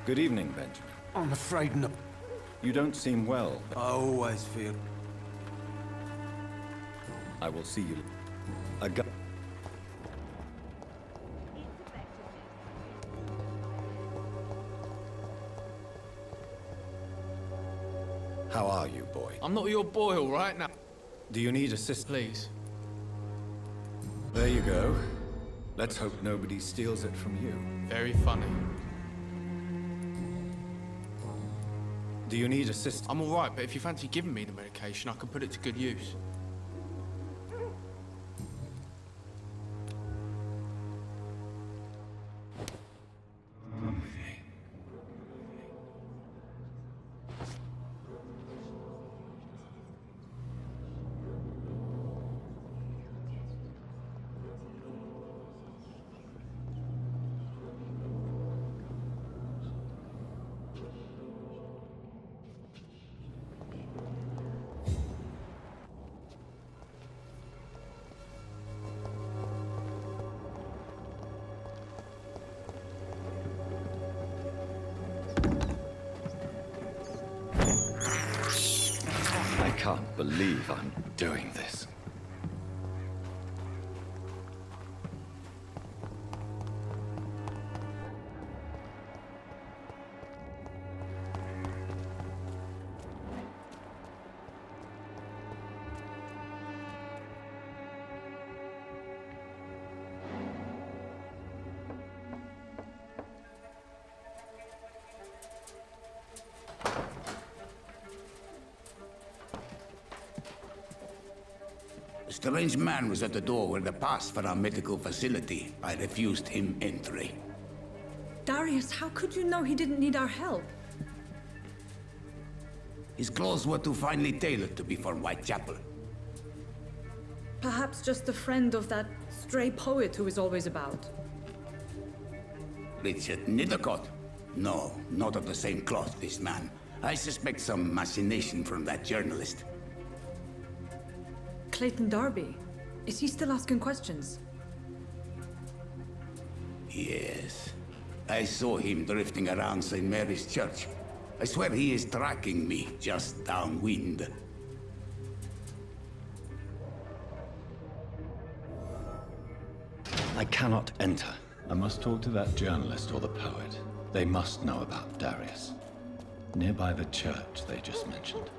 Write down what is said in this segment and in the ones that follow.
Good evening, Benjamin. I'm afraid not. You don't seem well. I always feel... I will see you. A gu- How are you, boy? I'm not your boy, all right? Now, Do you need assistance? please. There you go. Let's hope nobody steals it from you. Very funny. Do you need assistance? I'm all right, but if you fancy giving me the medication, I can put it to good use. I can't believe I'm doing this. A strange man was at the door with a pass for our medical facility. I refused him entry. Darius, how could you know he didn't need our help? His clothes were too finely tailored to be for Whitechapel. Perhaps just a friend of that stray poet who is always about. Richard Nithercott? No, not of the same cloth, this man. I suspect some machination from that journalist. Clayton Darby. Is he still asking questions? Yes. I saw him drifting around St. Mary's Church. I swear he is tracking me, just downwind. I cannot enter. I must talk to that journalist or the poet. They must know about Darius. Nearby the church they just mentioned.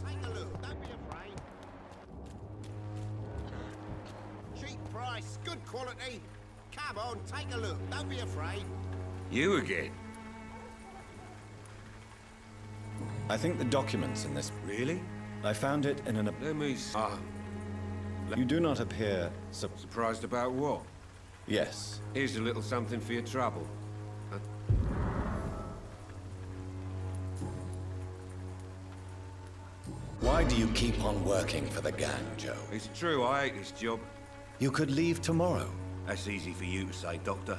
Take a look, don't be afraid. Cheap price, good quality. Come on, take a look, don't be afraid. You again? I think the document's in this. Really? I found it in an... Let me You do not appear... surprised about what? Yes. Here's a little something for your trouble. Why do you keep on working for the gang, Joe? It's true, I hate this job. You could leave tomorrow. That's easy for you to say, Doctor.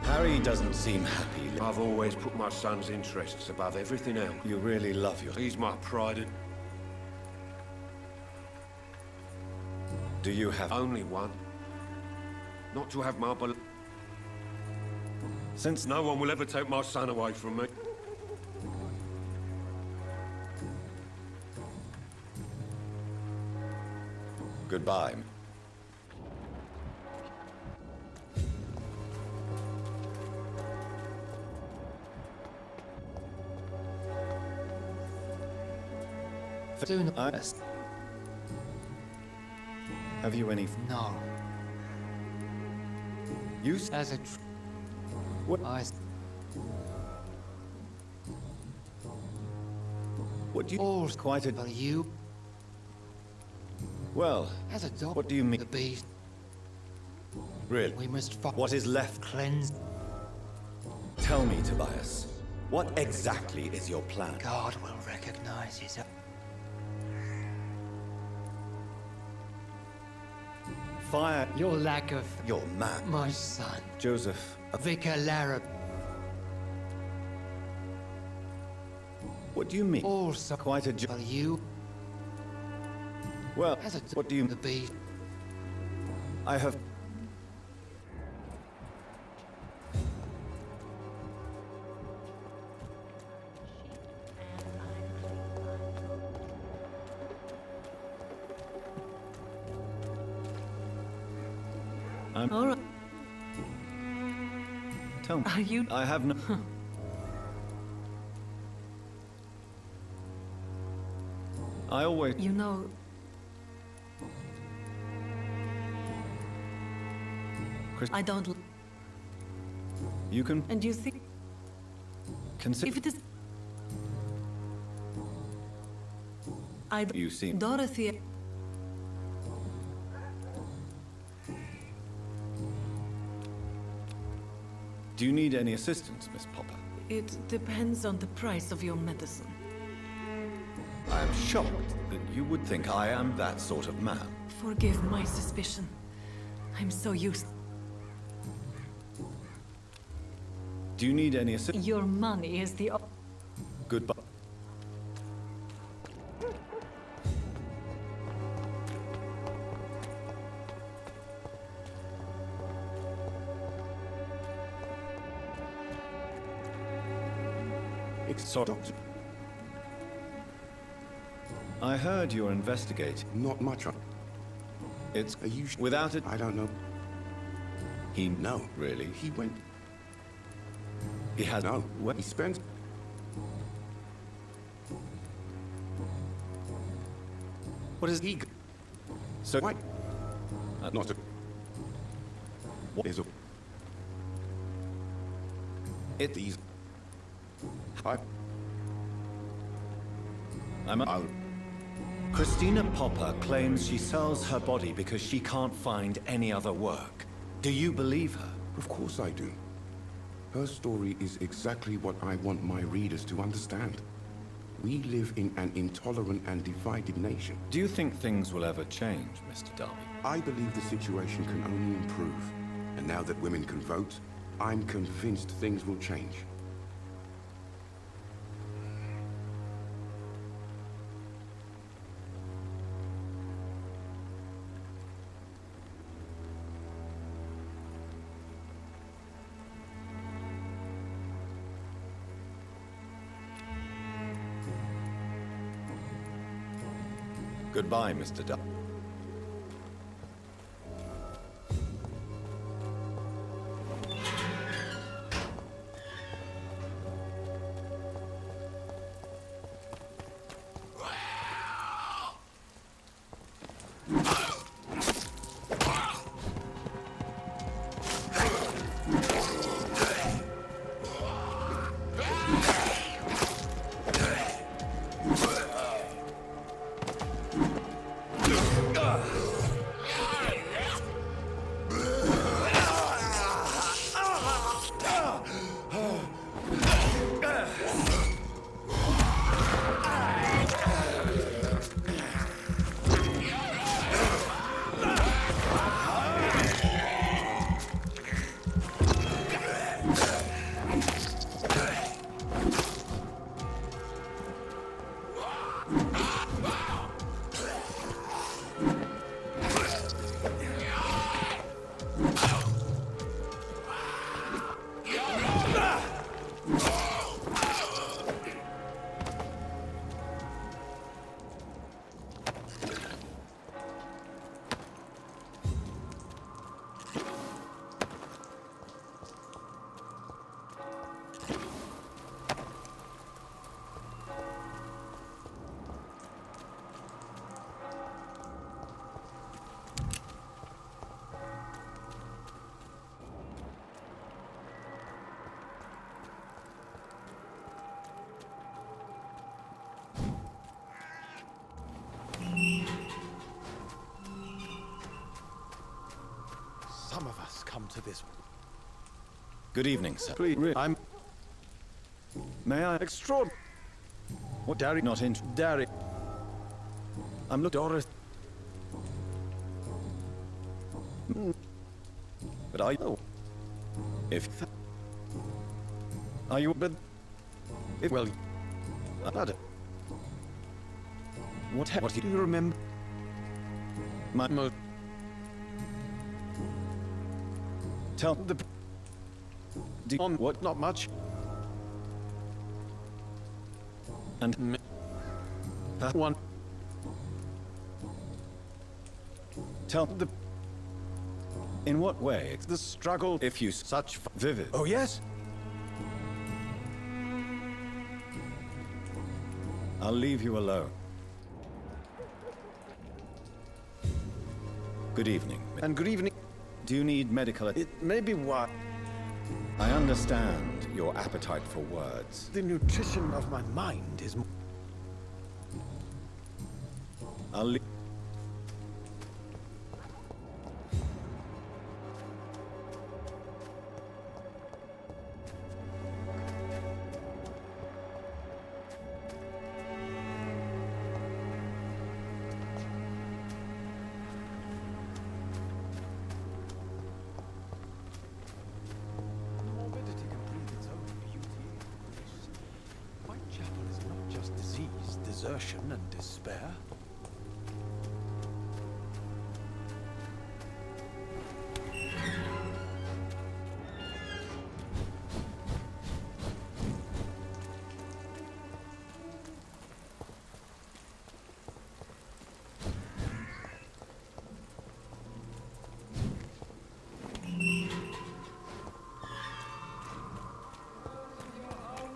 Harry doesn't seem happy. I've always put my son's interests above everything else. You really love your... He's my pride and... Do you have... only one. Not to have my Since... No one will ever take my son away from me. Goodbye. Soon. Have you any... No. You... As a... What? What do you... All's Quite a... for you. Well, As a dog. what do you mean? The beast. Really? We must What is left? cleanse. Tell me, Tobias, what exactly is your plan? God will recognize his... Fire... Your lack of... You're mad. My son. Joseph... Vicar Larab. What do you mean? Also Quite a... for you. Well, what do you... Be I have... All right. Tell me. Are you? I have no... I always... You know, I don't. You can And you think consider... if it is, I. You seem... Dorothy. Do you need any assistance, Miss Popper? It depends on the price of your medicine. I am shocked that you would think I am that sort of man. Forgive my suspicion. I'm so used. Do you need any assistance? Your money is the. Goodbye. Doctor, I heard you're investigating. not much. It's... Are you Without it... I don't know. He... No. Really? He went. He has... No. What? He spends. What is... He. So... Why? Not a. What? There's a. It... These. I. I'll... Christina Popper claims she sells her body because she can't find any other work. Do you believe her? Of course I do. Her story is exactly what I want my readers to understand. We live in an intolerant and divided nation. Do you think things will ever change, Mr. Darby? I believe the situation can only improve. And now that women can vote, I'm convinced things will change. Goodbye, Mr. Darby. Some of us come to this. Good evening, sir. Please, I'm. May I... Extraordinary. What, Darry? Not in... Darry. I'm looking... Doris. But I... Oh. If... Are you... But. If, well. I don't... What do Do you remember? My Tell the on what? Not much. And that one. Tell the. In what way? The struggle. If you such vivid. Oh yes. I'll leave you alone. Good evening. And good evening. Do you need medical? It may be what. I understand your appetite for words. The nutrition of my mind is. I'll leave. Desertion and despair.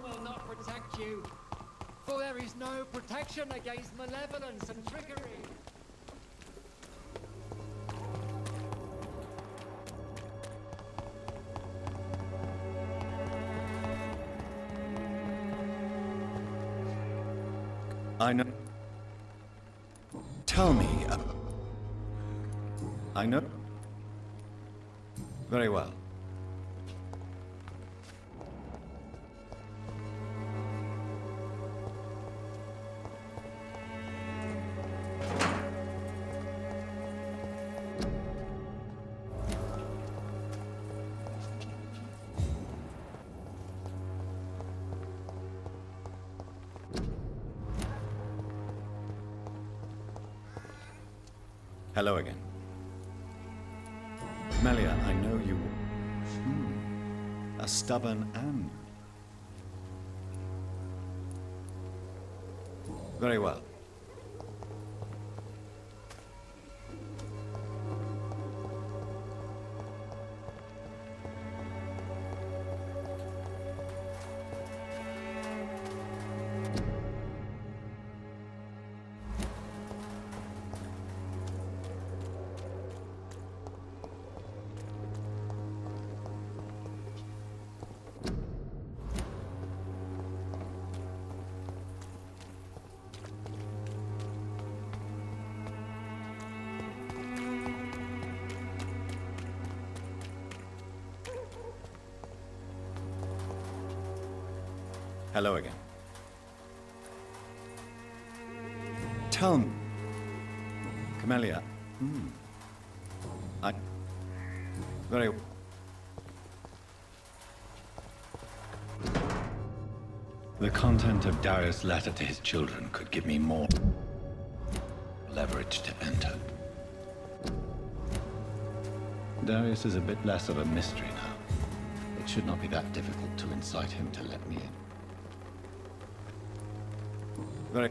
Will not protect you. For there is no protection against malevolence and trickery. I know. Tell me. I know. Very well. Hello again. Melia, I know you... a stubborn and... Very well. Hello again. Tell me, Camellia. I... Very... The content of Darius' letter to his children could give me more leverage to enter. Darius is a bit less of a mystery now. It should not be that difficult to incite him to let me in. Very...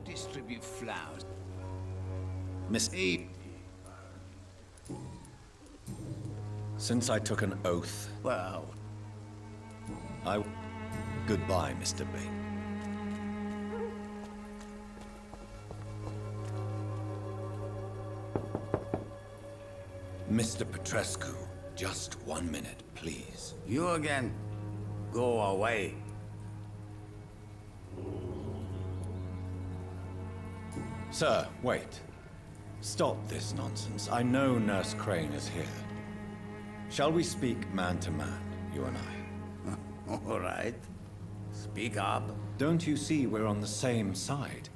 Distribute flowers. Miss Eve. Since I took an oath, Well, I... Goodbye, Mr. B. Mr. Petrescu, just 1 minute, please. You again? Go away. Sir, wait. Stop this nonsense. I know Nurse Crane is here. Shall we speak man to man, you and I? All right. Speak up. Don't you see we're on the same side?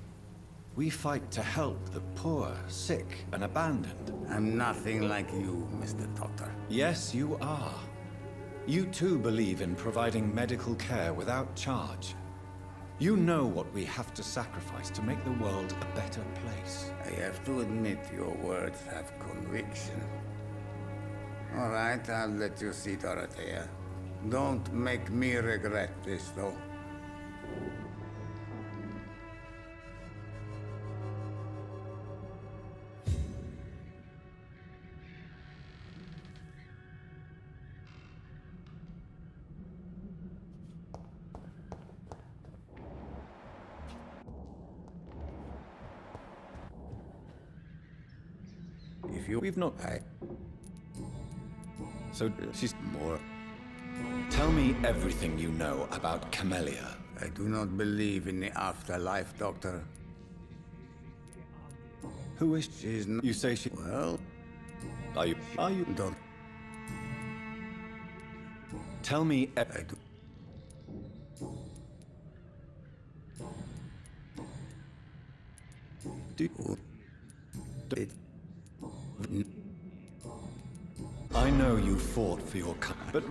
We fight to help the poor, sick, and abandoned. I'm nothing like you, Mr. Doctor. Yes, you are. You too believe in providing medical care without charge. You know what we have to sacrifice to make the world a better place. I have to admit your words have conviction. All right, I'll let you see, Dorothea. Don't make me regret this, though. If you... We've not... I... So she's more... Tell me everything you know about Camellia. I do not believe in the afterlife, Doctor. Who is she? She's not... You say she... Well... Are you... Don't... Tell me... I do... It... I know you fought for your but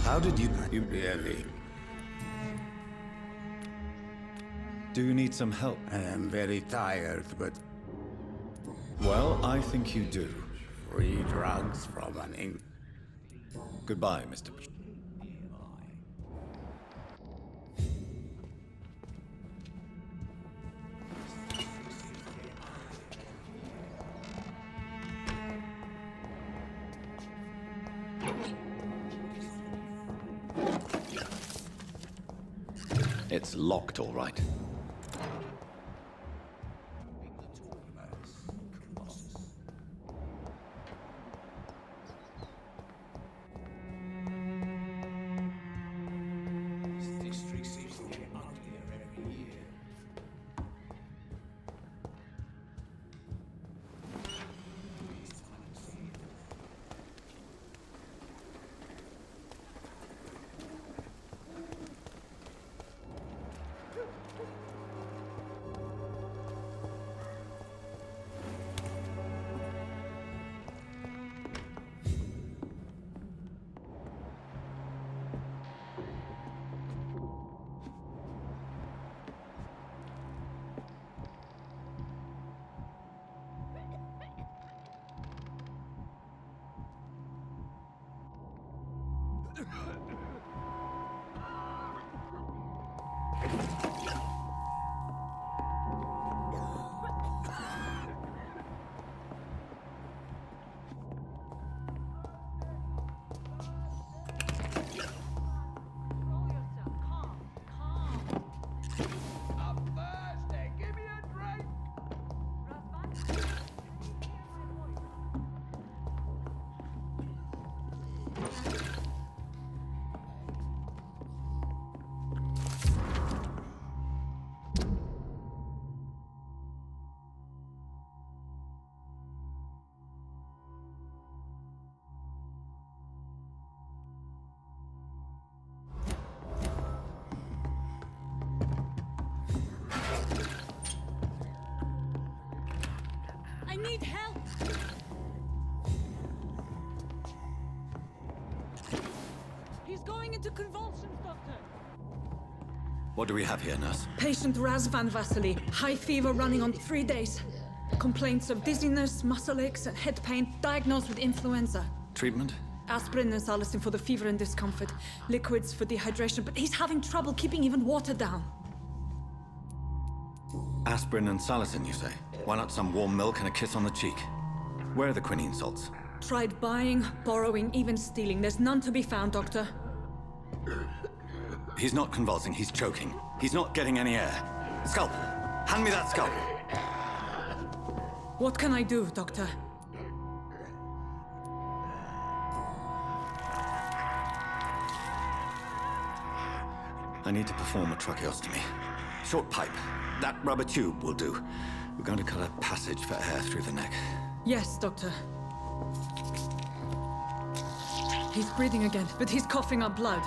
how did you Really? Do you need some help? I am very tired, but Well, I think you do. free drugs from an Eng... Goodbye, Mr. It's locked, all right. I need help! He's going into convulsions, Doctor. What do we have here, nurse? Patient Razvan Vasily. High fever running on 3 days. Complaints of dizziness, muscle aches, and head pain. Diagnosed with influenza. Treatment? Aspirin and salicin for the fever and discomfort. Liquids for dehydration, but he's having trouble keeping even water down. Aspirin and salicin, you say? Why not some warm milk and a kiss on the cheek? Where are the quinine salts? Tried buying, borrowing, even stealing. There's none to be found, Doctor. He's not convulsing, he's choking. He's not getting any air. Scalpel! Hand me that scalpel! What can I do, Doctor? I need to perform a tracheostomy. Short pipe. That rubber tube will do. We're going to cut a passage for air through the neck. Yes, Doctor. He's breathing again, but he's coughing up blood.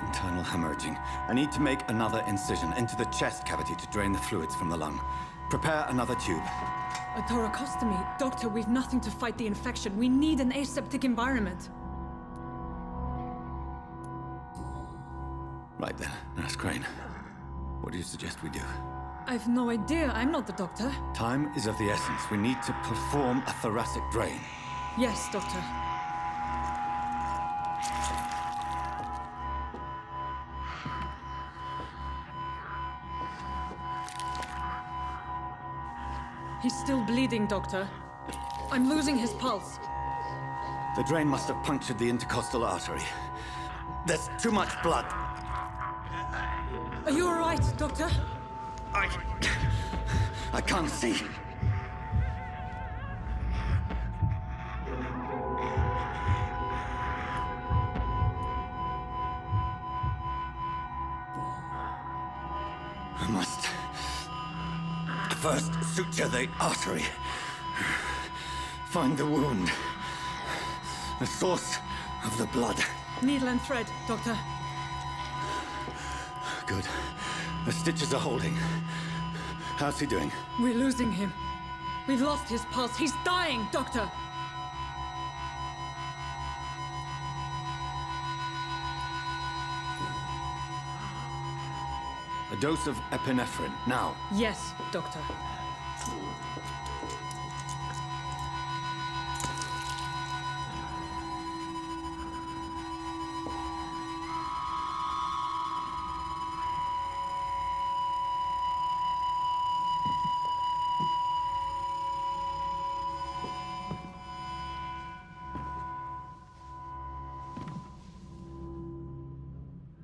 Internal hemorrhaging. I need to make another incision into the chest cavity to drain the fluids from the lung. Prepare another tube. A thoracostomy? Doctor, we've nothing to fight the infection. We need an aseptic environment. Right then, Nurse Crane. What do you suggest we do? I've no idea. I'm not the doctor. Time is of the essence. We need to perform a thoracic drain. Yes, Doctor. He's still bleeding, Doctor. I'm losing his pulse. The drain must have punctured the intercostal artery. There's too much blood. Are you all right, Doctor? I can't see. I must first suture the artery. Find the wound. The source of the blood. Needle and thread, Doctor. Good. The stitches are holding. How's he doing? We're losing him. We've lost his pulse. He's dying, Doctor! A dose of epinephrine, now. Yes, Doctor.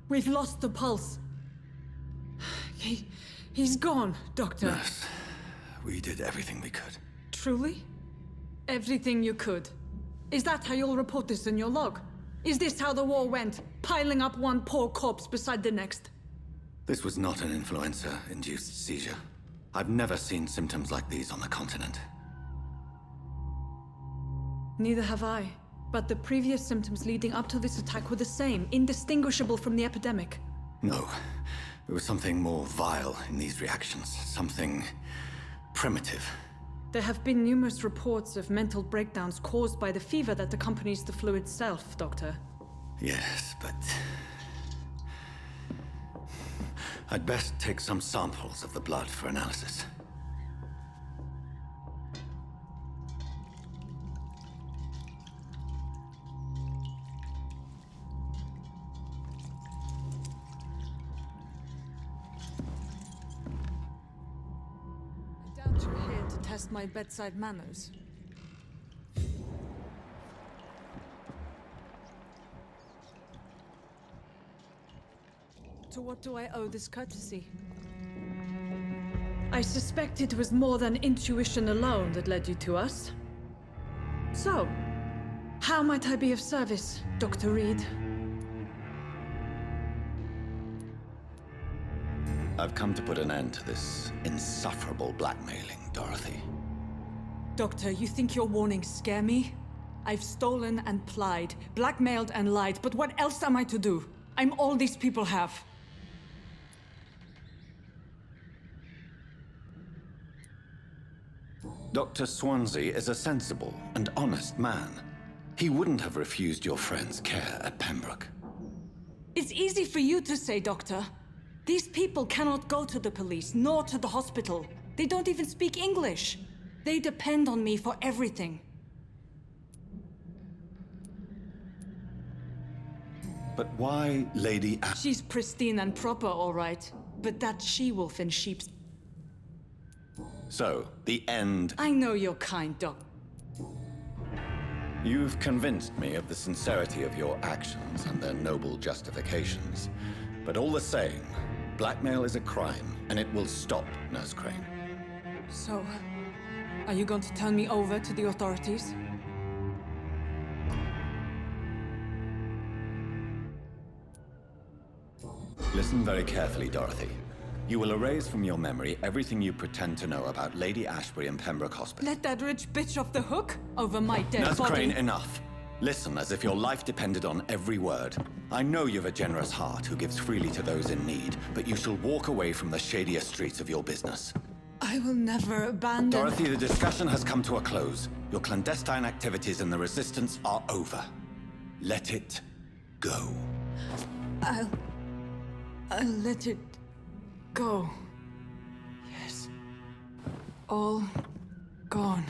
We've lost the pulse. He's gone, Doctor. Nurse, we did everything we could. Truly? Everything you could. Is that how you'll report this in your log? Is this how the war went? Piling up one poor corpse beside the next? This was not an influenza-induced seizure. I've never seen symptoms like these on the continent. Neither have I. But the previous symptoms leading up to this attack were the same, indistinguishable from the epidemic. No. There was something more vile in these reactions. Something primitive. There have been numerous reports of mental breakdowns caused by the fever that accompanies the flu itself, Doctor. Yes, but... I'd best take some samples of the blood for analysis. I doubt you're here to test my bedside manners. To what do I owe this courtesy? I suspect it was more than intuition alone that led you to us. So, how might I be of service, Dr. Reed? I've come to put an end to this insufferable blackmailing, Dorothy. Doctor, you think your warnings scare me? I've stolen and plied, blackmailed and lied, but what else am I to do? I'm all these people have. Dr. Swansea is a sensible and honest man. He wouldn't have refused your friend's care at Pembroke. It's easy for you to say, Doctor. These people cannot go to the police, nor to the hospital. They don't even speak English. They depend on me for everything. But why Lady A- She's pristine and proper, all right. But that she-wolf in sheep's... So, the end. I know you're kind, Doc. You've convinced me of the sincerity of your actions and their noble justifications. But all the same, blackmail is a crime, and it will stop, Nurse Crane. So, are you going to turn me over to the authorities? Listen very carefully, Dorothy. You will erase from your memory everything you pretend to know about Lady Ashbury and Pembroke Hospital. Let that rich bitch off the hook over my dead Nurse body. Crane, enough. Listen as if your life depended on every word. I know you've a generous heart who gives freely to those in need, but you shall walk away from the shadier streets of your business. I will never abandon... Dorothy, the discussion has come to a close. Your clandestine activities in the Resistance are over. Let it go. I'll let it go. Yes. All gone.